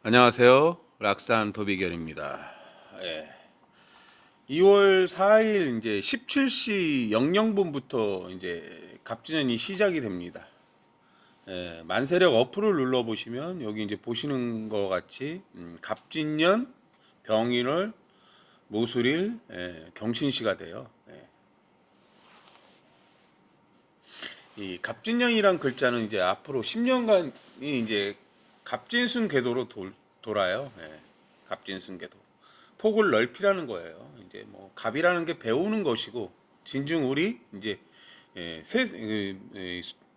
안녕하세요. 락산 도비결입니다. 예. 2월 4일 이제 17시 00분부터 이제 갑진년이 시작이 됩니다. 예, 만세력 어플을 눌러 보시면 여기 이제 보시는 것 같이 갑진년, 병인월, 모술일, 경신시가 돼요. 이 갑진년이란 글자는 이제 앞으로 10년간이 이제 갑진순 궤도로 돌아요. 갑진순 궤도. 폭을 넓히라는 거예요. 이제 뭐 갑이라는 게 배우는 것이고 진중우리 이제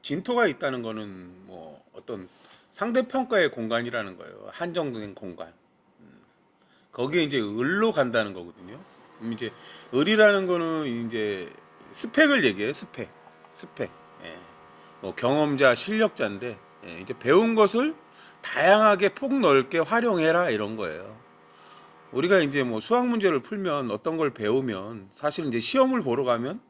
진토가 있다는 거는 뭐 어떤 상대평가의 공간이라는 거예요. 한정된 공간. 거기에 이제 을로 간다는 거거든요. 그럼 이제 을이라는 거는 이제 스펙을 얘기해요. 스펙. 예. 뭐 경험자, 실력자인데 이제 배운 것을 다양하게 폭넓게 활용해라 이런 거예요. 우리가 이제 뭐 수학 문제를 풀면 어떤 걸 배우면 사실 이제 시험을 보러 가면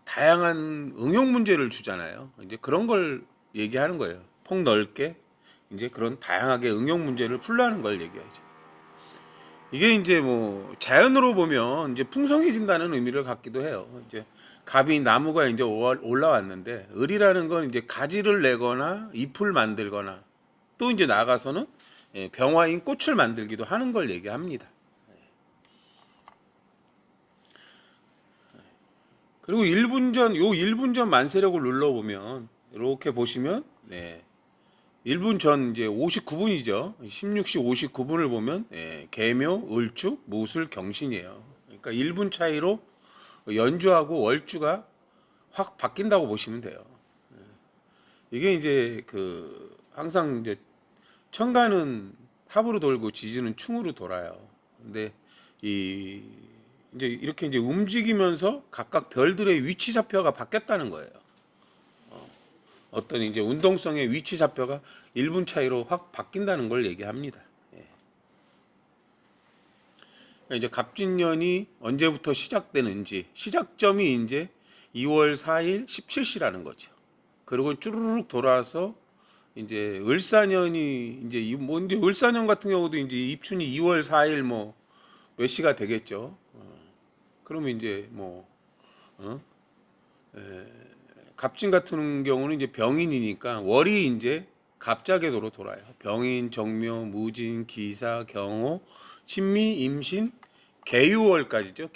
다양한 응용 문제를 주잖아요. 이제 그런 걸 얘기하는 거예요. 폭넓게 이제 그런 다양하게 응용 문제를 풀라는 걸 얘기하죠. 이게 이제 뭐 자연으로 보면 이제 풍성해진다는 의미를 갖기도 해요. 이제 갑이 나무가 이제 올라왔는데 을이라는 건 이제 가지를 내거나 잎을 만들거나 또 이제 나가서는 병화인 꽃을 만들기도 하는 걸 얘기합니다. 그리고 1분 전 만세력을 눌러보면 이렇게 보시면 1분 전 이제 59분이죠. 16시 59분을 보면 계묘, 을축, 무술, 경신이에요. 그러니까 1분 차이로 연주하고 월주가 확 바뀐다고 보시면 돼요. 이게 이제 그 항상 이제 천간은 합으로 돌고 지지는 충으로 돌아요. 근데 이 이제 이렇게 이제 움직이면서 각각 별들의 위치 좌표가 바뀌었다는 거예요. 어떤 이제 운동성의 위치 좌표가 1분 차이로 확 바뀐다는 걸 얘기합니다. 이제 갑진년이 언제부터 시작되는지 시작점이 이제 2월 4일 17시라는 거죠. 그리고 쭈르륵 돌아서 이제 을사년이 이제 뭐 이제 을사년 같은 경우도 이제 입춘이 2월 4일 뭐 몇 시가 되겠죠. 그러면 이제 뭐 갑진 같은 경우는 이제 병인이니까 월이 이제 갑자궤도로 돌아요. 병인, 정묘, 무진, 기사, 경호, 신미, 임신, 계유월까지죠.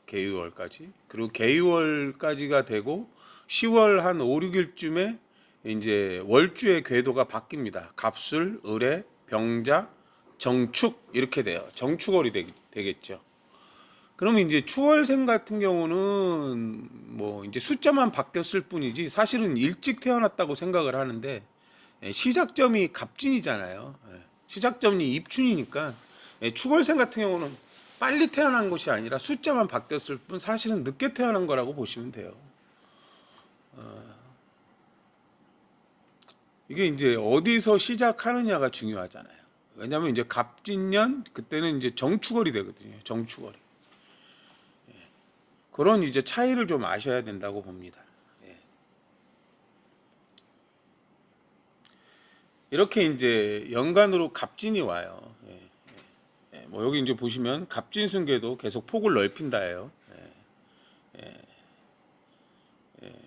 계유월까지. 그리고 계유월까지가 되고 10월 한 5, 6일쯤에 이제 월주의 궤도가 바뀝니다. 갑술, 을의, 병자, 정축 이렇게 돼요. 정축월이 되겠죠. 그러면 이제 추월생 같은 경우는 뭐 이제 숫자만 바뀌었을 뿐이지 사실은 일찍 태어났다고 생각을 하는데 시작점이 갑진이잖아요. 시작점이 입춘이니까 추월생 같은 경우는 빨리 태어난 것이 아니라 숫자만 바뀌었을 뿐 사실은 늦게 태어난 거라고 보시면 돼요. 이게 이제 어디서 시작하느냐가 중요하잖아요. 왜냐하면 이제 갑진년 그때는 이제 정축월이 되거든요. 정축월이. 그런 이제 차이를 좀 아셔야 된다고 봅니다. 이렇게 이제 연간으로 갑진이 와요. 뭐 여기 이제 보시면 갑진순계도 계속 폭을 넓힌다예요.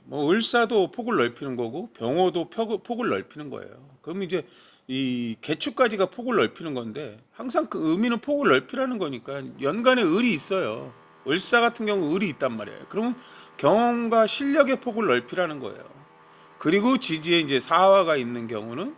뭐 을사도 폭을 넓히는 거고 병호도 폭을 넓히는 거예요. 그럼 이제 이 개축까지가 폭을 넓히는 건데 항상 그 의미는 폭을 넓히라는 거니까 연간에 을이 있어요. 을사 같은 경우 을이 있단 말이에요. 그러면 경험과 실력의 폭을 넓히라는 거예요. 그리고 지지에 이제 사화가 있는 경우는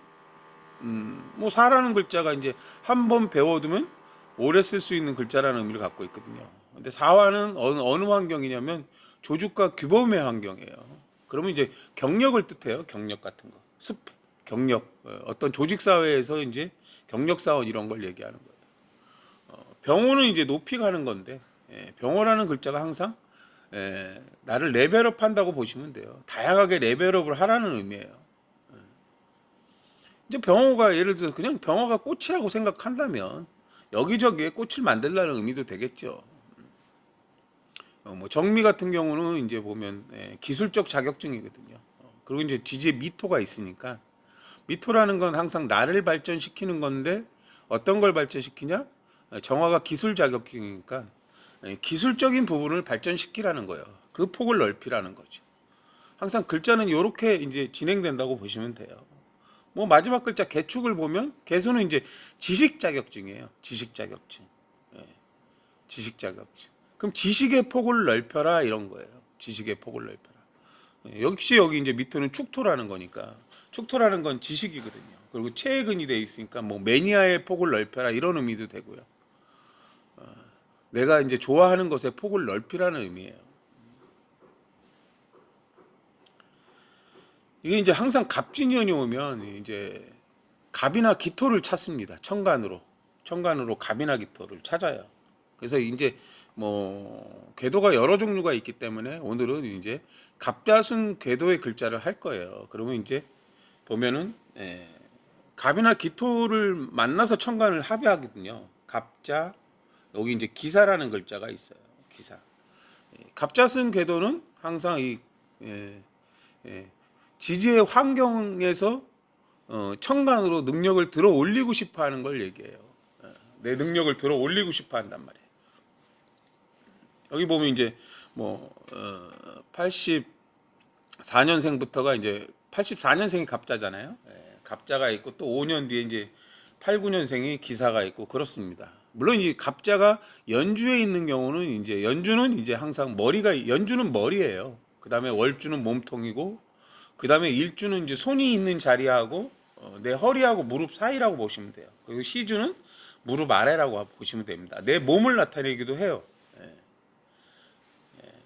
뭐 사라는 글자가 이제 한 번 배워두면 오래 쓸 수 있는 글자라는 의미를 갖고 있거든요. 근데 사화는 어느 환경이냐면 조죽과 규범의 환경이에요. 그러면 이제 경력을 뜻해요. 경력 같은 거. 경력. 어떤 조직 사회에서 이제 경력 사원 이런 걸 얘기하는 거예요. 병호는 이제 높이 가는 건데 병호라는 글자가 항상 나를 레벨업 한다고 보시면 돼요. 다양하게 레벨업을 하라는 의미예요. 이제 병호가 예를 들어서 그냥 병호가 꽃이라고 생각한다면 여기저기에 꽃을 만들라는 의미도 되겠죠. 뭐 정미 같은 경우는 이제 보면 기술적 자격증이거든요. 그리고 이제 지지에 미토가 있으니까 미토라는 건 항상 나를 발전시키는 건데 어떤 걸 발전시키냐? 정화가 기술 자격증이니까 기술적인 부분을 발전시키라는 거예요. 그 폭을 넓히라는 거죠. 항상 글자는 이렇게 이제 진행된다고 보시면 돼요. 뭐 마지막 글자 개축을 보면 개수는 이제 지식 자격증이에요. 지식 자격증. 예, 지식 자격증. 그럼 지식의 폭을 넓혀라 이런 거예요. 지식의 폭을 넓혀라. 예, 역시 여기 이제 밑에는 축토라는 거니까 축토라는 건 지식이거든요. 그리고 체근이 돼 있으니까 뭐 매니아의 폭을 넓혀라 이런 의미도 되고요. 내가 이제 좋아하는 것의 폭을 넓히라는 의미예요. 이게 이제 항상 갑진년이 오면 이제 갑이나 기토를 찾습니다. 천간으로 갑이나 기토를 찾아요. 그래서 이제 뭐 궤도가 여러 종류가 있기 때문에 오늘은 이제 갑자순 궤도의 글자를 할 거예요. 그러면 이제 보면은 갑이나 기토를 만나서 천간을 합의하거든요. 갑자 여기 이제 기사라는 글자가 있어요. 기사. 갑자순 궤도는 항상 이 지지의 환경에서 천간으로 능력을 들어 올리고 싶어 하는 걸 얘기해요. 내 능력을 들어 올리고 싶어 한단 말이에요. 여기 보면 이제 뭐 84년생부터가 이제 84년생이 갑자잖아요. 갑자가 있고 또 5년 뒤에 이제 89년생이 기사가 있고 그렇습니다. 물론 이 갑자가 연주에 있는 경우는 이제 연주는 이제 항상 연주는 머리예요. 그다음에 월주는 몸통이고 그다음에 일주는 이제 손이 있는 자리하고 내 허리하고 무릎 사이라고 보시면 돼요. 그리고 시주는 무릎 아래라고 보시면 됩니다. 내 몸을 나타내기도 해요.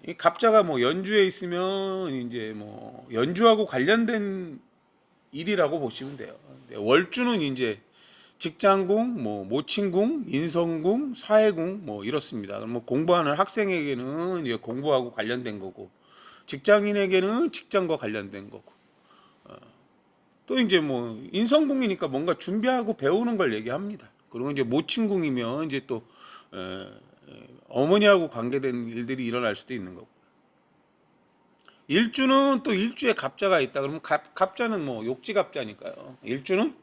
이 갑자가 뭐 연주에 있으면 이제 뭐 연주하고 관련된 일이라고 보시면 돼요. 월주는 이제 직장궁, 뭐 모친궁, 인성궁, 사회궁 뭐 이렇습니다. 뭐 공부하는 학생에게는 이제 공부하고 관련된 거고 직장인에게는 직장과 관련된 거고 또 이제 뭐 인성궁이니까 뭔가 준비하고 배우는 걸 얘기합니다. 그리고 이제 모친궁이면 이제 또 어머니하고 관계된 일들이 일어날 수도 있는 거고 일주는 또 일주에 갑자가 있다. 그러면 갑자는 뭐 욕지갑자니까요. 일주는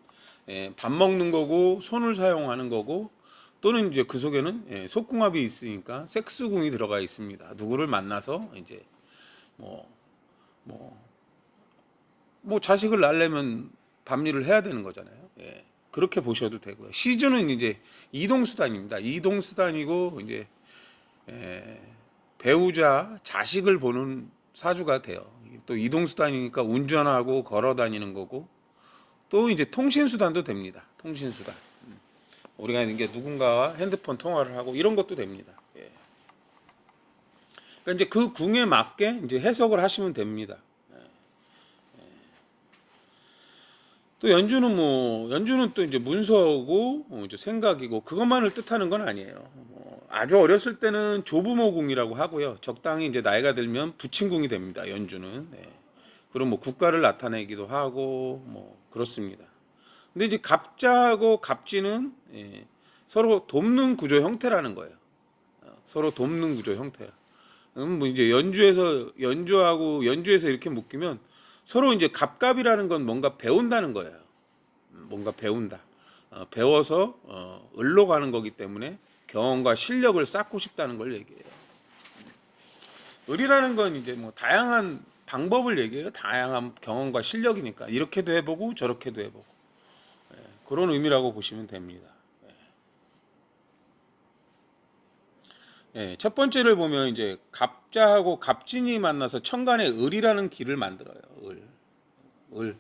밥 먹는 거고 손을 사용하는 거고 또는 이제 그 속에는 속궁합이 있으니까 섹스궁이 들어가 있습니다. 누구를 만나서 이제 뭐 자식을 낳으려면 밤일을 해야 되는 거잖아요. 그렇게 보셔도 되고요. 시주는 이제 이동수단입니다. 이동수단이고 이제 배우자 자식을 보는 사주가 돼요. 또 이동수단이니까 운전하고 걸어 다니는 거고 또 이제 통신수단도 됩니다. 통신수단. 우리가 이게 누군가와 핸드폰 통화를 하고 이런 것도 됩니다. 그러니까 이제 그 궁에 맞게 이제 해석을 하시면 됩니다. 또 연주는 또 이제 문서고 이제 생각이고 그것만을 뜻하는 건 아니에요. 아주 어렸을 때는 조부모궁이라고 하고요. 적당히 이제 나이가 들면 부친궁이 됩니다. 연주는. 그럼 뭐 국가를 나타내기도 하고 뭐 그렇습니다. 근데 이제 갑자하고 갑진은 서로 돕는 구조 형태라는 거예요. 서로 돕는 구조 형태야. 뭐 이제 연주에서 이렇게 묶이면 서로 이제 갑갑이라는 건 뭔가 배운다는 거예요. 뭔가 배운다. 배워서 을로 가는 거기 때문에 경험과 실력을 쌓고 싶다는 걸 얘기해요. 을이라는 건 이제 뭐 다양한 방법을 얘기해요. 다양한 경험과 실력이니까 이렇게도 해보고 저렇게도 해보고 그런 의미라고 보시면 됩니다. 첫 번째를 보면 이제 갑자하고 갑진이 만나서 천간에 을이라는 길을 만들어요. 을.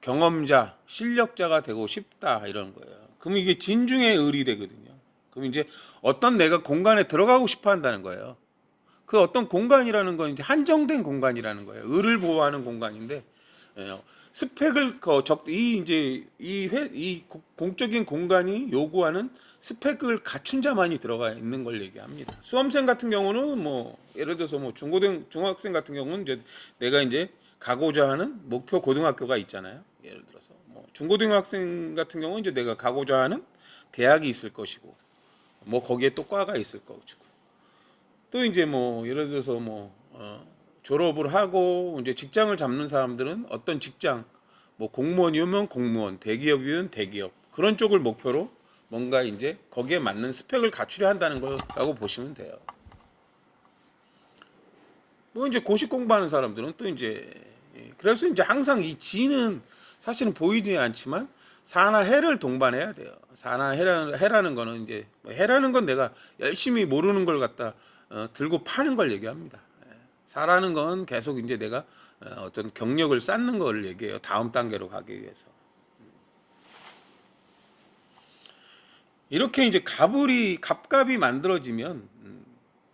경험자, 실력자가 되고 싶다 이런 거예요. 그럼 이게 진중의 을이 되거든요. 그럼 이제 어떤 내가 공간에 들어가고 싶어 한다는 거예요. 그 어떤 공간이라는 건 이제 한정된 공간이라는 거예요. 을을 보호하는 공간인데 스펙을 이 공적인 공간이 요구하는 스펙을 갖춘 자만이 들어가 있는 걸 얘기합니다. 수험생 같은 경우는 뭐 예를 들어서 뭐 중학생 같은 경우는 이제 내가 이제 가고자 하는 목표 고등학교가 있잖아요. 예를 들어서 뭐 중고등학생 같은 경우는 이제 내가 가고자 하는 대학이 있을 것이고 뭐 거기에 또 과가 있을 것이고 또 이제 뭐 예를 들어서 뭐 졸업을 하고 이제 직장을 잡는 사람들은 어떤 직장 뭐 공무원이면 공무원, 대기업이면 대기업 그런 쪽을 목표로 뭔가 이제 거기에 맞는 스펙을 갖추려 한다는 거라고 보시면 돼요. 뭐 이제 고시 공부하는 사람들은 또 이제 그래서 이제 항상 이 지는 사실은 보이지 않지만 사나 해를 동반해야 돼요. 사나 해라는 거는 이제 뭐 해라는 건 내가 열심히 모르는 걸 갖다 들고 파는 걸 얘기합니다. 사라는 건 계속 이제 내가 어떤 경력을 쌓는 걸 얘기해요. 다음 단계로 가기 위해서. 이렇게 이제 갑갑이 만들어지면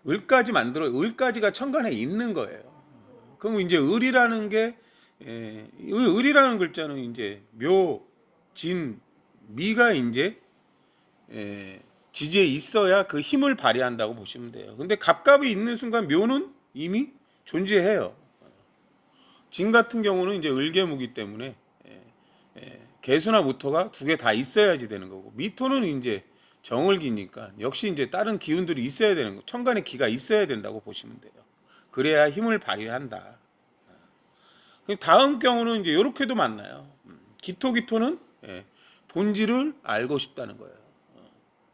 을까지가 천간에 있는 거예요. 그럼 이제 을이라는 게 을이라는 글자는 이제 묘, 진, 미가 이제 지지에 있어야 그 힘을 발휘한다고 보시면 돼요. 근데 갑갑이 있는 순간 묘는 이미 존재해요. 진 같은 경우는 이제 을개무기 때문에 개수나 무토가 두 개 다 있어야지 되는 거고, 미토는 이제 정을기니까 역시 이제 다른 기운들이 있어야 되는 거, 천간에 기가 있어야 된다고 보시면 돼요. 그래야 힘을 발휘한다. 다음 경우는 이제 이렇게도 만나요. 기토는 본질을 알고 싶다는 거예요.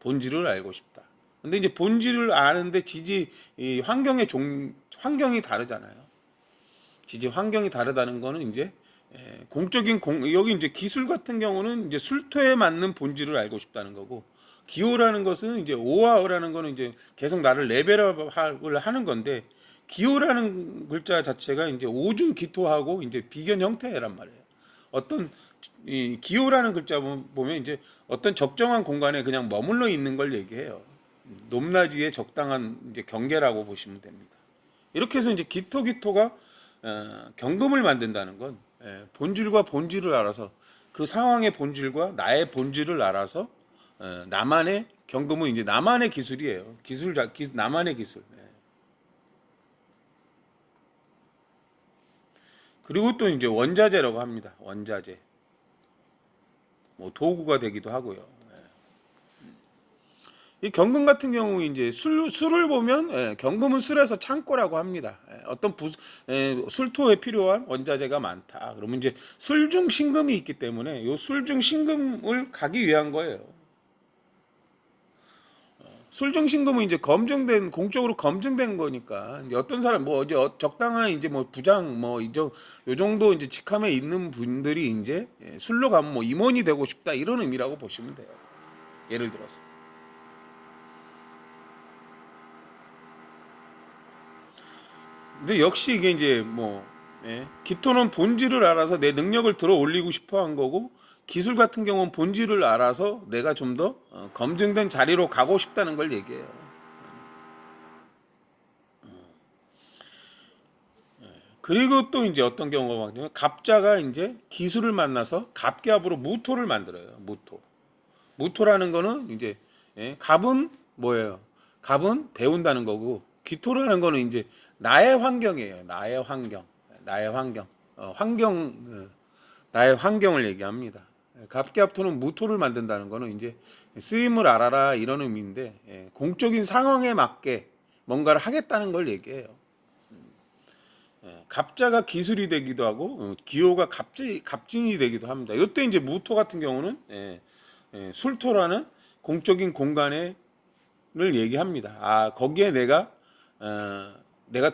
본질을 알고 싶다. 근데 이제 본질을 아는데 이 환경이 다르잖아요. 지지 환경이 다르다는 거는 이제 여기 이제 기술 같은 경우는 이제 술토에 맞는 본질을 알고 싶다는 거고, 기호라는 것은 이제 오화라는 거는 이제 계속 나를 레벨업을 하는 건데, 기호라는 글자 자체가 이제 오중 기토하고 이제 비견 형태란 말이에요. 어떤 이 기호라는 글자 보면 이제 어떤 적정한 공간에 그냥 머물러 있는 걸 얘기해요. 높낮이의 적당한 이제 경계라고 보시면 됩니다. 이렇게 해서 이제 기토가 경금을 만든다는 건 본질과 본질을 알아서 그 상황의 본질과 나의 본질을 알아서 나만의 경금은 이제 나만의 기술이에요. 나만의 기술. 그리고 또 이제 원자재라고 합니다. 원자재. 뭐 도구가 되기도 하고요. 이 경금 같은 경우 이제 술을 보면 경금은 술에서 창고라고 합니다. 어떤 술토에 필요한 원자재가 많다. 그러면 이제 술중 신금이 있기 때문에 이 술중 신금을 가기 위한 거예요. 술중 신금은 이제 공적으로 검증된 거니까 어떤 사람 뭐 이제 적당한 이제 뭐 부장 요 정도 이제 직함에 있는 분들이 이제 술로 가면 뭐 임원이 되고 싶다 이런 의미라고 보시면 돼요. 예를 들어서. 근데 역시 이게 이제 기토는 본질을 알아서 내 능력을 들어 올리고 싶어 한 거고, 기술 같은 경우는 본질을 알아서 내가 좀 더 검증된 자리로 가고 싶다는 걸 얘기해요. 그리고 또 이제 어떤 경우가 많냐면 갑자가 이제 기술을 만나서 갑기합으로 무토를 만들어요. 무토라는 거는 이제 갑은 뭐예요? 갑은 배운다는 거고, 기토라는 거는 이제 나의 환경이에요. 나의 환경. 나의 환경을 얘기합니다. 갑기합토는 무토를 만든다는 거는 이제 쓰임을 알아라 이런 의미인데, 공적인 상황에 맞게 뭔가를 하겠다는 걸 얘기해요. 갑자가 기술이 되기도 하고 기호가 갑진이 되기도 합니다. 이때 이제 무토 같은 경우는 술토라는 공적인 공간을 얘기합니다. 거기에 내가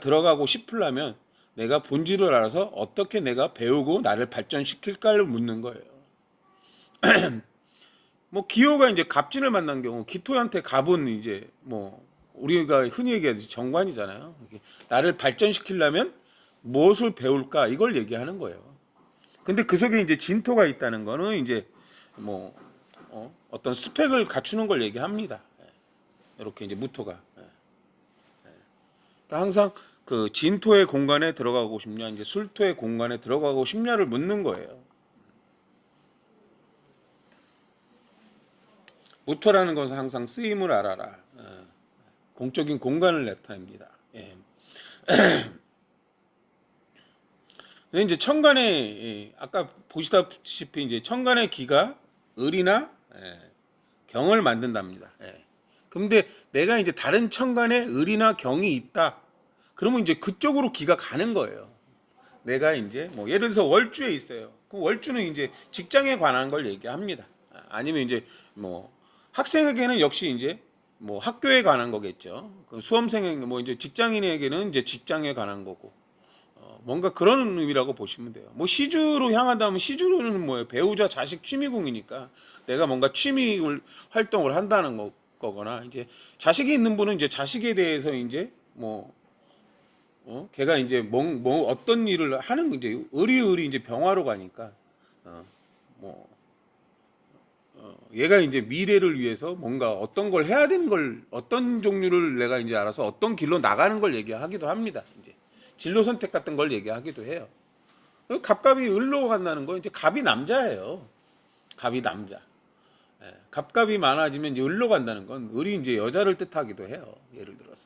들어가고 싶으려면 내가 본질을 알아서 어떻게 내가 배우고 나를 발전시킬까를 묻는 거예요. 뭐 기호가 이제 갑진을 만난 경우, 기토한테 갑은 이제 뭐 우리가 흔히 얘기하듯이 정관이잖아요. 나를 발전시키려면 무엇을 배울까 이걸 얘기하는 거예요. 근데 그 속에 이제 진토가 있다는 거는 이제 뭐 어떤 스펙을 갖추는 걸 얘기합니다. 이렇게 이제 무토가. 그러니까 항상 그 진토의 공간에 들어가고 싶냐, 이제 술토의 공간에 들어가고 싶냐를 묻는 거예요. 무토라는 것은 항상 쓰임을 알아라. 공적인 공간을 나타냅니다. 근데 이제 천간에 아까 보시다시피 이제 천간의 기가 을이나 경을 만든답니다. 근데 내가 이제 다른 천간에 을이나 경이 있다. 그러면 이제 그쪽으로 기가 가는 거예요. 내가 이제 뭐 예를 들어서 월주에 있어요. 그 월주는 이제 직장에 관한 걸 얘기합니다. 아니면 이제 뭐 학생에게는 역시 이제 뭐 학교에 관한 거겠죠. 그 수험생에게 뭐 이제 직장인에게는 이제 직장에 관한 거고 뭔가 그런 의미라고 보시면 돼요. 뭐 시주로 향한다면 시주는 뭐예요? 배우자 자식 취미궁이니까 내가 뭔가 취미 활동을 한다는 거거나 이제 자식이 있는 분은 이제 자식에 대해서 이제 뭐 걔가 이제 뭐 어떤 일을 하는 이제 의리 이제 병화로 가니까 뭐 얘가 이제 미래를 위해서 뭔가 어떤 걸 해야 되는 걸 어떤 종류를 내가 이제 알아서 어떤 길로 나가는 걸 얘기하기도 합니다. 이제 진로 선택 같은 걸 얘기하기도 해요. 갑갑이 을로 간다는 거 이제 갑이 남자예요. 갑이 남자. 예, 갑갑이 많아지면 이제 을로 간다는 건 을이 이제 여자를 뜻하기도 해요. 예를 들어서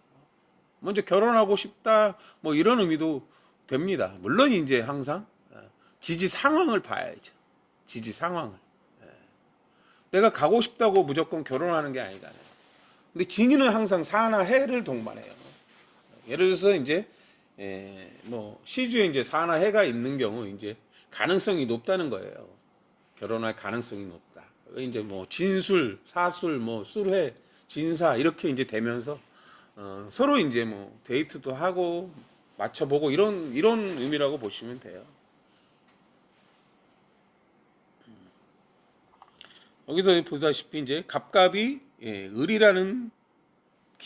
먼저 결혼하고 싶다 뭐 이런 의미도 됩니다. 물론 이제 항상 지지 상황을 봐야죠. 지지 상황을. 내가 가고 싶다고 무조건 결혼하는 게 아니잖아요. 근데 진이는 항상 사나 해를 동반해요. 예를 들어서 이제 뭐 시주에 이제 사나 해가 있는 경우 이제 가능성이 높다는 거예요. 결혼할 가능성이 높다. 이제 뭐 진술, 사술, 뭐 술회, 진사 이렇게 이제 되면서 서로 이제 뭐 데이트도 하고 맞춰보고 이런 의미라고 보시면 돼요. 여기서 보다시피 이제 갑갑이 을이라는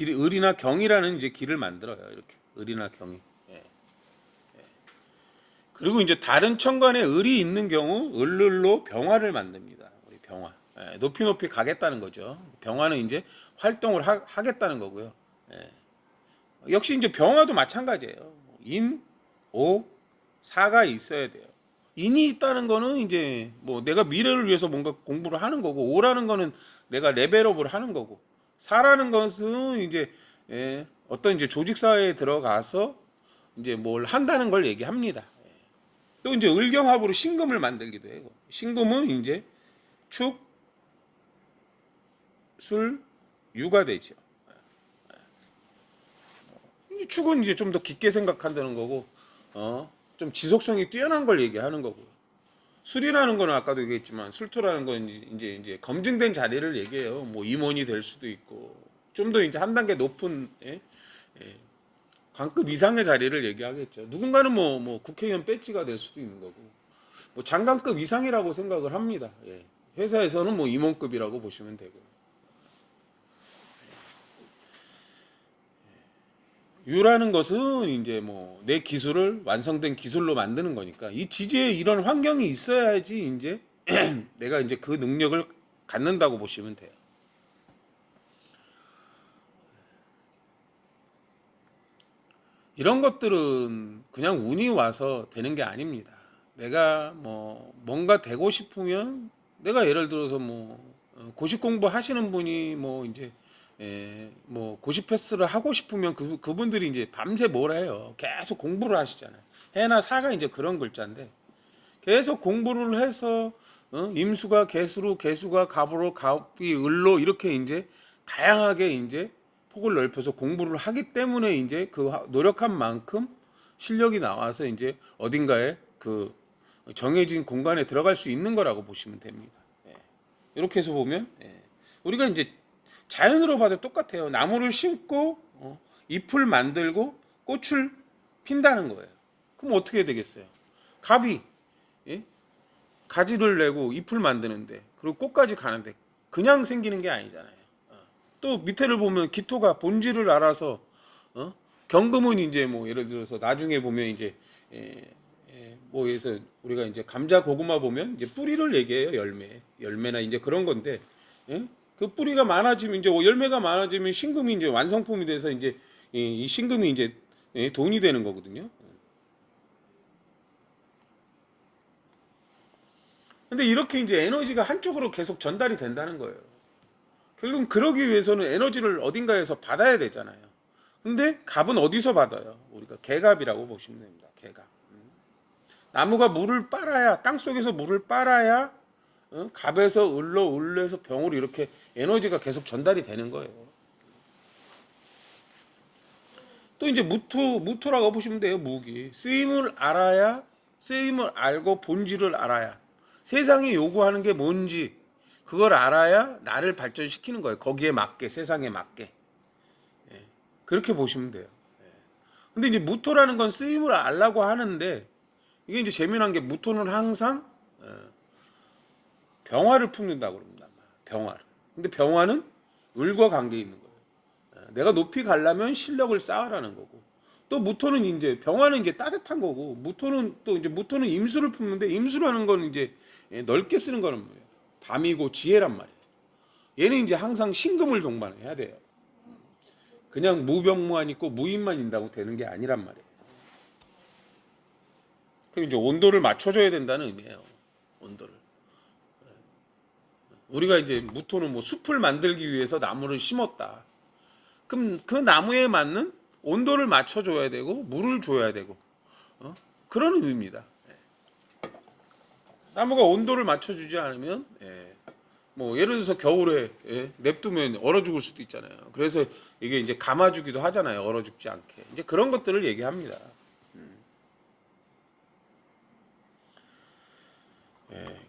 을이나 경이라는 이제 길을 만들어요. 이렇게 을이나 경이. 그리고 이제 다른 천간에 을이 있는 경우 을로 병화를 만듭니다. 우리 병화. 높이 가겠다는 거죠. 병화는 이제 활동을 하겠다는 거고요. 역시 이제 병화도 마찬가지예요. 인, 오, 사가 있어야 돼요. 인이 있다는 거는 이제 뭐 내가 미래를 위해서 뭔가 공부를 하는 거고, 오라는 거는 내가 레벨업을 하는 거고, 사라는 것은 이제 어떤 이제 조직 사회에 들어가서 이제 뭘 한다는 걸 얘기합니다. 또 이제 을경합으로 신금을 만들기도 해요. 신금은 이제 축, 술, 유가 되죠. 축은 이제 좀 더 깊게 생각한다는 거고, 좀 지속성이 뛰어난 걸 얘기하는 거고요. 술이라는 거는 아까도 얘기했지만 술토라는 건 이제 검증된 자리를 얘기해요. 뭐 임원이 될 수도 있고 좀 더 이제 한 단계 높은 관급 이상의 자리를 얘기하겠죠. 누군가는 뭐 국회의원 배지가 될 수도 있는 거고 뭐 장관급 이상이라고 생각을 합니다. 회사에서는 뭐 임원급이라고 보시면 되고. 유라는 것은 이제 뭐 내 기술을 완성된 기술로 만드는 거니까 이 지지에 이런 환경이 있어야지 이제 내가 이제 그 능력을 갖는다고 보시면 돼요. 이런 것들은 그냥 운이 와서 되는 게 아닙니다. 내가 뭐 뭔가 되고 싶으면 내가 예를 들어서 뭐 고시 공부 하시는 분이 뭐 이제 뭐 고시 패스를 하고 싶으면 그분들이 이제 밤새 뭘 해요. 계속 공부를 하시잖아요. 해나 사가 이제 그런 글자인데 계속 공부를 해서 임수가 개수로 개수가 갑으로 갑이 을로 이렇게 이제 다양하게 이제 폭을 넓혀서 공부를 하기 때문에 이제 그 노력한 만큼 실력이 나와서 이제 어딘가에 그 정해진 공간에 들어갈 수 있는 거라고 보시면 됩니다. 이렇게 해서 보면 우리가 이제 자연으로 봐도 똑같아요. 나무를 심고 잎을 만들고 꽃을 핀다는 거예요. 그럼 어떻게 되겠어요? 갑이 가지를 내고 잎을 만드는데 그리고 꽃까지 가는데 그냥 생기는 게 아니잖아요. 또 밑에를 보면 기토가 본질을 알아서 경금은 이제 뭐 예를 들어서 나중에 보면 이제 뭐에서 우리가 이제 감자 고구마 보면 이제 뿌리를 얘기해요. 열매나 이제 그런 건데 그 뿌리가 많아지면 이제 열매가 많아지면 신금이 이제 완성품이 돼서 이제 이 신금이 이제 돈이 되는 거거든요. 근데 이렇게 이제 에너지가 한쪽으로 계속 전달이 된다는 거예요. 결국은 그러기 위해서는 에너지를 어딘가에서 받아야 되잖아요. 근데 갑은 어디서 받아요? 우리가 개갑이라고 보시면 됩니다. 개갑. 나무가 물을 빨아야 땅 속에서 물을 빨아야 갑에서 을로에서 병으로 이렇게 에너지가 계속 전달이 되는 거예요. 또 이제 무토라고 보시면 돼요. 무기. 쓰임을 알고 본질을 알아야 세상이 요구하는 게 뭔지 그걸 알아야 나를 발전시키는 거예요. 거기에 맞게, 세상에 맞게. 예. 그렇게 보시면 돼요. 예. 근데 이제 무토라는 건 쓰임을 알라고 하는데 이게 이제 재미난 게 무토는 항상 병화를 품는다고 그럽니다. 병화를. 근데 병화는 을과 관계 있는 거예요. 내가 높이 가려면 실력을 쌓으라는 거고. 또 무토는 이제 병화는 이제 따뜻한 거고 무토는 또 이제 무토는 임수를 품는데 임수라는 거는 이제 넓게 쓰는 거는 뭐예요? 밤이고 지혜란 말이에요. 얘는 이제 항상 신금을 동반해야 돼요. 그냥 무병무안 있고 무인만 있다고 되는 게 아니란 말이에요. 그럼 이제 온도를 맞춰줘야 된다는 의미예요. 온도를. 우리가 이제 무토는 뭐 숲을 만들기 위해서 나무를 심었다. 그럼 그 나무에 맞는 온도를 맞춰줘야 되고 물을 줘야 되고 그런 의미입니다. 나무가 온도를 맞춰주지 않으면 뭐 예를 들어서 겨울에 냅두면 얼어 죽을 수도 있잖아요. 그래서 이게 이제 감아주기도 하잖아요. 얼어 죽지 않게. 이제 그런 것들을 얘기합니다.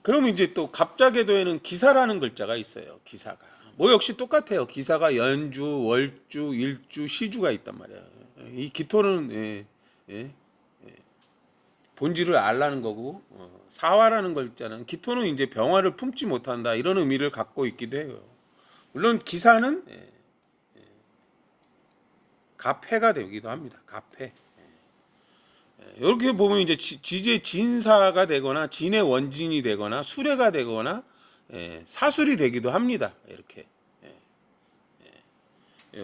그러면 이제 또 갑자개도에는 기사라는 글자가 있어요. 기사가. 뭐 역시 똑같아요. 기사가 연주, 월주, 일주, 시주가 있단 말이에요. 이 기토는 본질을 알라는 거고 사화라는 글자는 기토는 이제 병화를 품지 못한다 이런 의미를 갖고 있기도 해요. 물론 기사는 갑해가 되기도 합니다. 갑해. 이렇게 보면 이제 지제 진사가 되거나 진의 원진이 되거나 수레가 되거나 사술이 되기도 합니다. 이렇게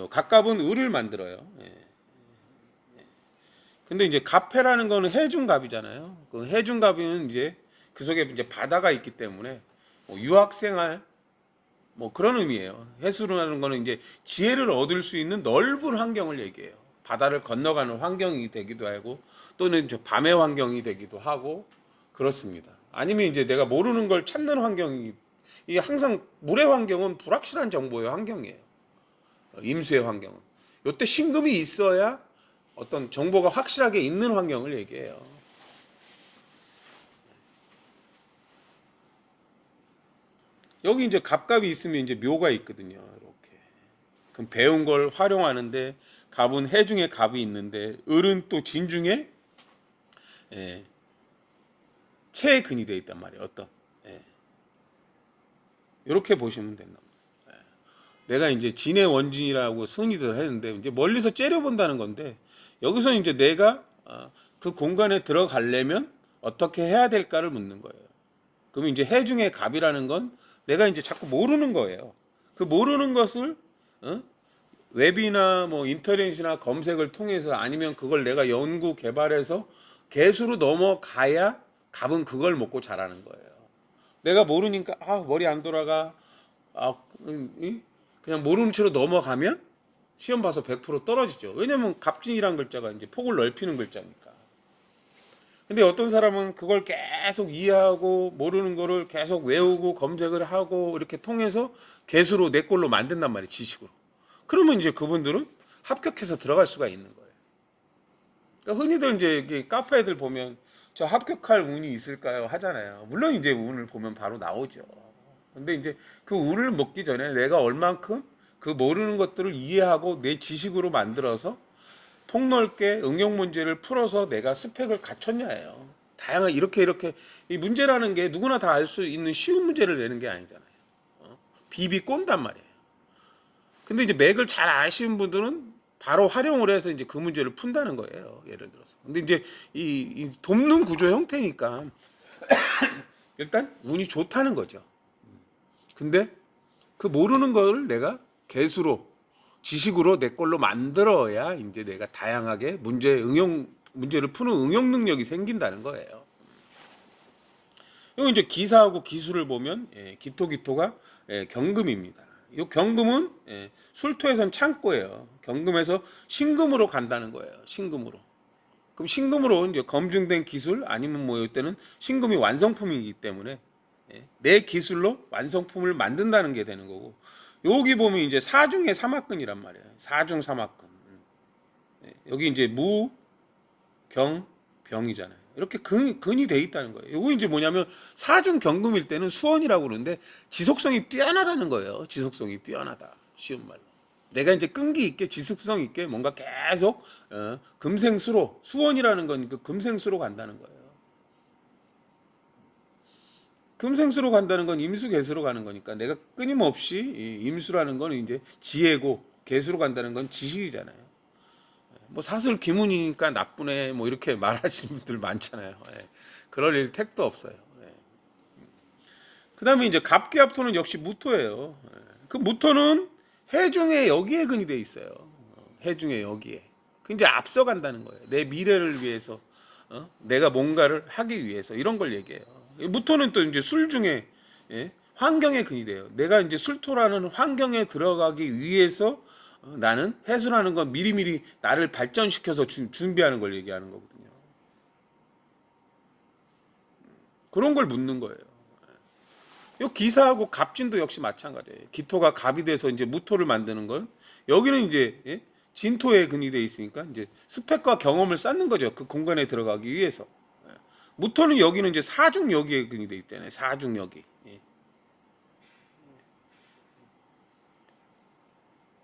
갑갑은 을을 만들어요. 근데 이제 갑해라는 거는 해중갑이잖아요. 그 해중갑은 이제 그 속에 이제 바다가 있기 때문에 뭐 유학생활 뭐 그런 의미예요. 해수라는 거는 이제 지혜를 얻을 수 있는 넓은 환경을 얘기해요. 바다를 건너가는 환경이 되기도 하고 또는 밤의 환경이 되기도 하고 그렇습니다. 아니면 이제 내가 모르는 걸 찾는 환경이 이게 항상 물의 환경은 불확실한 정보의 환경이에요. 임수의 환경은. 요때 신금이 있어야 어떤 정보가 확실하게 있는 환경을 얘기해요. 여기 이제 갑갑이 있으면 이제 묘가 있거든요. 이렇게. 그럼 배운 걸 활용하는데 갑은 해중에 갑이 있는데 을은 또 진중에 체근이 돼 있단 말이에요. 어떤 이렇게 보시면 된다. 내가 이제 진의 원진이라고 흔히들 했는데 이제 멀리서 째려본다는 건데 여기서 이제 내가 그 공간에 들어가려면 어떻게 해야 될까를 묻는 거예요. 그러면 이제 해중의 갑이라는 건 내가 이제 자꾸 모르는 거예요. 그 모르는 것을 웹이나 뭐 인터넷이나 검색을 통해서 아니면 그걸 내가 연구 개발해서 개수로 넘어가야 갑은 그걸 먹고 자라는 거예요. 내가 모르니까 머리 안 돌아가 그냥 모르는 채로 넘어가면 시험 봐서 100% 떨어지죠. 왜냐면 갑진이란 글자가 이제 폭을 넓히는 글자니까. 근데 어떤 사람은 그걸 계속 이해하고 모르는 거를 계속 외우고 검색을 하고 이렇게 통해서 개수로 내 걸로 만든단 말이에요. 지식으로. 그러면 이제 그분들은 합격해서 들어갈 수가 있는 거예요. 그러니까 흔히들 이제 카페 애들 보면 저 합격할 운이 있을까요? 하잖아요. 물론 이제 운을 보면 바로 나오죠. 근데 이제 그 운을 먹기 전에 내가 얼만큼 그 모르는 것들을 이해하고 내 지식으로 만들어서 폭넓게 응용 문제를 풀어서 내가 스펙을 갖췄냐예요. 다양한 이렇게 이 문제라는 게 누구나 다 알 수 있는 쉬운 문제를 내는 게 아니잖아요. 비비 꼰단 말이에요. 근데 이제 맥을 잘 아시는 분들은 바로 활용을 해서 이제 그 문제를 푼다는 거예요. 예를 들어서. 근데 이제 이 돕는 구조 형태니까 일단 운이 좋다는 거죠. 근데 그 모르는 걸 내가 개수로 지식으로 내 걸로 만들어야 이제 내가 다양하게 문제를 푸는 응용 능력이 생긴다는 거예요. 이거 이제 기사하고 기수를 보면 기토가 경금입니다. 이 경금은 술토에선 창고예요. 경금에서 신금으로 간다는 거예요. 신금으로. 그럼 신금으로 이제 검증된 기술 아니면 뭐 이때는 신금이 완성품이기 때문에 내 기술로 완성품을 만든다는 게 되는 거고 여기 보면 이제 사중의 삼합근이란 말이에요. 사중 삼합근. 여기 이제 무, 경, 병이잖아요. 이렇게 근이 돼 있다는 거예요. 이거 이제 뭐냐면 사중 경금일 때는 수원이라고 그러는데 지속성이 뛰어나다는 거예요. 지속성이 뛰어나다. 쉬운 말로. 내가 이제 끈기 있게 지속성 있게 뭔가 계속 금생수로 수원이라는 건 그 금생수로 간다는 거예요. 금생수로 간다는 건 임수개수로 가는 거니까 내가 끊임없이 임수라는 건 이제 지혜고 개수로 간다는 건 지식이잖아요. 뭐 사슬 기문이니까 나쁘네 뭐 이렇게 말하시는 분들 많잖아요. 예. 그럴 일 택도 없어요. 예. 그다음에 이제 갑기합토는 역시 무토예요. 예. 그 무토는 해중에 여기에 근이 돼 있어요. 해중에 여기에. 그 이제 앞서간다는 거예요. 내 미래를 위해서, 내가 뭔가를 하기 위해서 이런 걸 얘기해요. 무토는 또 이제 술 중에 예? 환경에 근이 돼요. 내가 이제 술토라는 환경에 들어가기 위해서 나는 해수라는 건 미리미리 나를 발전시켜서 준비하는 걸 얘기하는 거거든요. 그런 걸 묻는 거예요. 요 기사하고 갑진도 역시 마찬가지예요. 기토가 갑이 돼서 이제 무토를 만드는 건 여기는 이제 예? 진토에 근이 돼 있으니까 이제 스펙과 경험을 쌓는 거죠. 그 공간에 들어가기 위해서. 예. 무토는 여기는 이제 사중 여기에 근이 돼 있잖아요. 사중 여기. 예.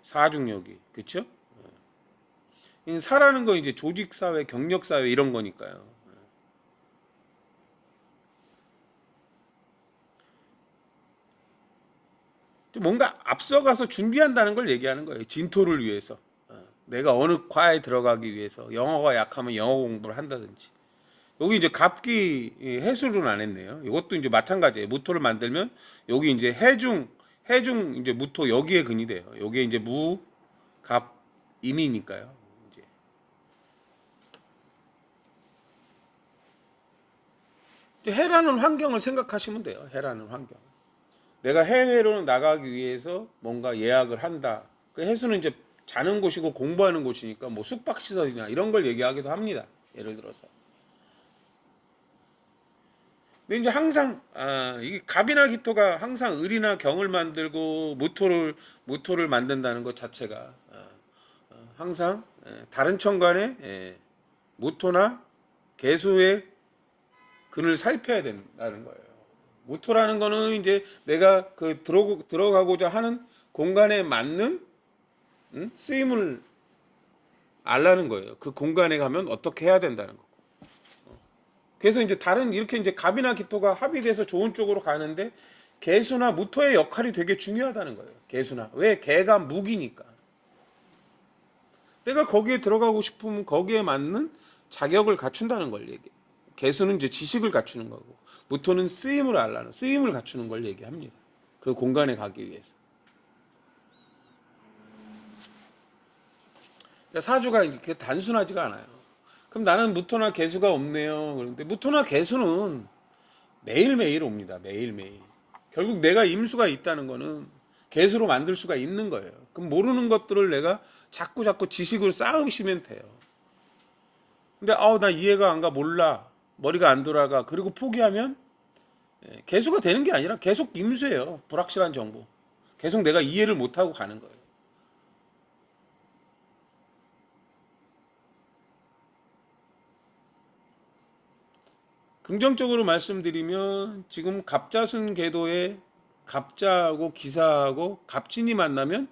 사중 여기. 그렇죠? 사라는 건 이제 조직 사회, 경력 사회 이런 거니까요. 뭔가 앞서가서 준비한다는 걸 얘기하는 거예요. 진토를 위해서. 내가 어느 과에 들어가기 위해서 영어가 약하면 영어 공부를 한다든지. 여기 이제 갑기 해수는 안 했네요. 이것도 이제 마찬가지예요. 무토를 만들면 여기 이제 해중 이제 무토 여기에 근이 돼요. 여기에 이제 무, 갑, 임이니까요. 이제 해라는 환경을 생각하시면 돼요. 해라는 환경. 내가 해외로 나가기 위해서 뭔가 예약을 한다. 그 해수는 이제 자는 곳이고 공부하는 곳이니까 뭐 숙박시설이나 이런 걸 얘기하기도 합니다. 예를 들어서. 근데 이제 항상 이게 갑이나 기토가 항상 을이나 경을 만들고 무토를 만든다는 것 자체가 항상 다른 천간에 무토나 개수의 근을 살펴야 된다는 거예요. 무토라는 거는 이제 내가 그 들어가고자 하는 공간에 맞는 쓰임을 알라는 거예요. 그 공간에 가면 어떻게 해야 된다는 거고. 그래서 이제 다른 이렇게 이제 갑이나 기토가 합의돼서 좋은 쪽으로 가는데 개수나 무토의 역할이 되게 중요하다는 거예요. 개수나 왜 개가 무기니까. 내가 거기에 들어가고 싶으면 거기에 맞는 자격을 갖춘다는 걸 얘기해요. 개수는 이제 지식을 갖추는 거고 무토는 쓰임을 갖추는 걸 얘기합니다. 그 공간에 가기 위해서. 그러니까 사주가 이렇게 단순하지가 않아요. 그럼 나는 무토나 개수가 없네요. 그런데 무토나 개수는 매일매일 옵니다. 매일매일. 결국 내가 임수가 있다는 거는 개수로 만들 수가 있는 거예요. 그럼 모르는 것들을 내가 자꾸 지식으로 쌓으시면 돼요. 근데 나 이해가 안 가, 몰라, 머리가 안 돌아가, 그리고 포기하면 개수가 되는 게 아니라 계속 임수예요. 불확실한 정보. 계속 내가 이해를 못하고 가는 거예요. 긍정적으로 말씀드리면 지금 갑자순 궤도에 갑자하고 기사하고 갑진이 만나면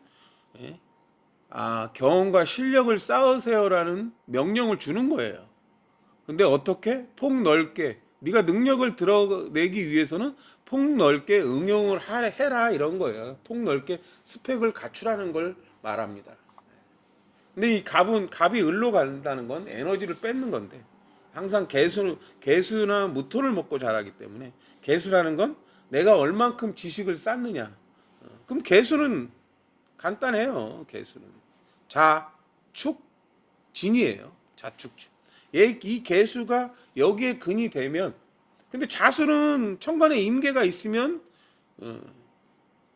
경험과 실력을 쌓으세요라는 명령을 주는 거예요. 근데 어떻게? 폭넓게 네가 능력을 드러내기 위해서는 폭넓게 응용을 해라 이런 거예요. 폭넓게 스펙을 갖추라는 걸 말합니다. 근데 이 갑이 을로 간다는 건 에너지를 뺏는 건데 항상 개수나 무토를 먹고 자라기 때문에 개수라는 건 내가 얼만큼 지식을 쌓느냐. 그럼 개수는 간단해요. 개수는 자축 진이에요. 자축진. 이 개수가 여기에 근이 되면 근데 자수는 천간에 임계가 있으면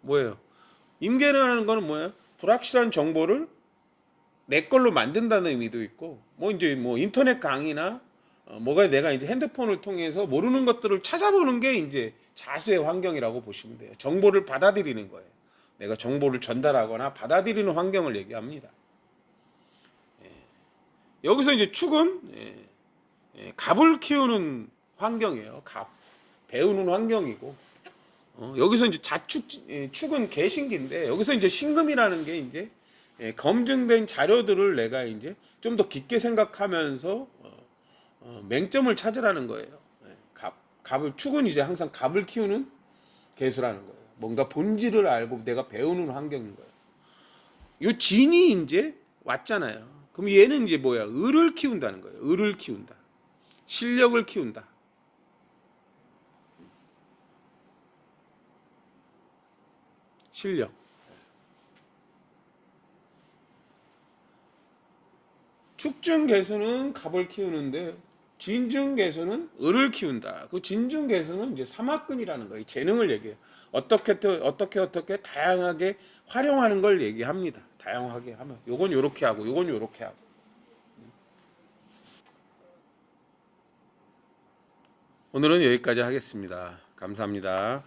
뭐예요? 임계라는 거는 뭐예요? 불확실한 정보를 내 걸로 만든다는 의미도 있고 뭐 이제 뭐 인터넷 강의나 뭐가 내가 이제 핸드폰을 통해서 모르는 것들을 찾아보는 게 이제 자수의 환경이라고 보시면 돼요. 정보를 받아들이는 거예요. 내가 정보를 전달하거나 받아들이는 환경을 얘기합니다. 여기서 이제 축은 갑을 키우는 환경이에요. 갑 배우는 환경이고 여기서 이제 자축 축은 개신기인데 여기서 이제 신금이라는 게 이제 검증된 자료들을 내가 이제 좀 더 깊게 생각하면서 맹점을 찾으라는 거예요. 갑을 축은 이제 항상 갑을 키우는 개수라는 거예요. 뭔가 본질을 알고 내가 배우는 환경인 거예요. 요 진이 이제 왔잖아요. 그럼 얘는 이제 뭐야? 을을 키운다는 거예요. 을을 키운다. 실력을 키운다. 실력. 축중 개수는 갑을 키우는데 진중 개수는 을을 키운다. 그 진중 개수는 이제 삼합근이라는 거예요. 재능을 얘기해요. 어떻게 다양하게 활용하는 걸 얘기합니다. 다양하게 하면 요건 요렇게 하고 요건 요렇게 하고. 오늘은 여기까지 하겠습니다. 감사합니다.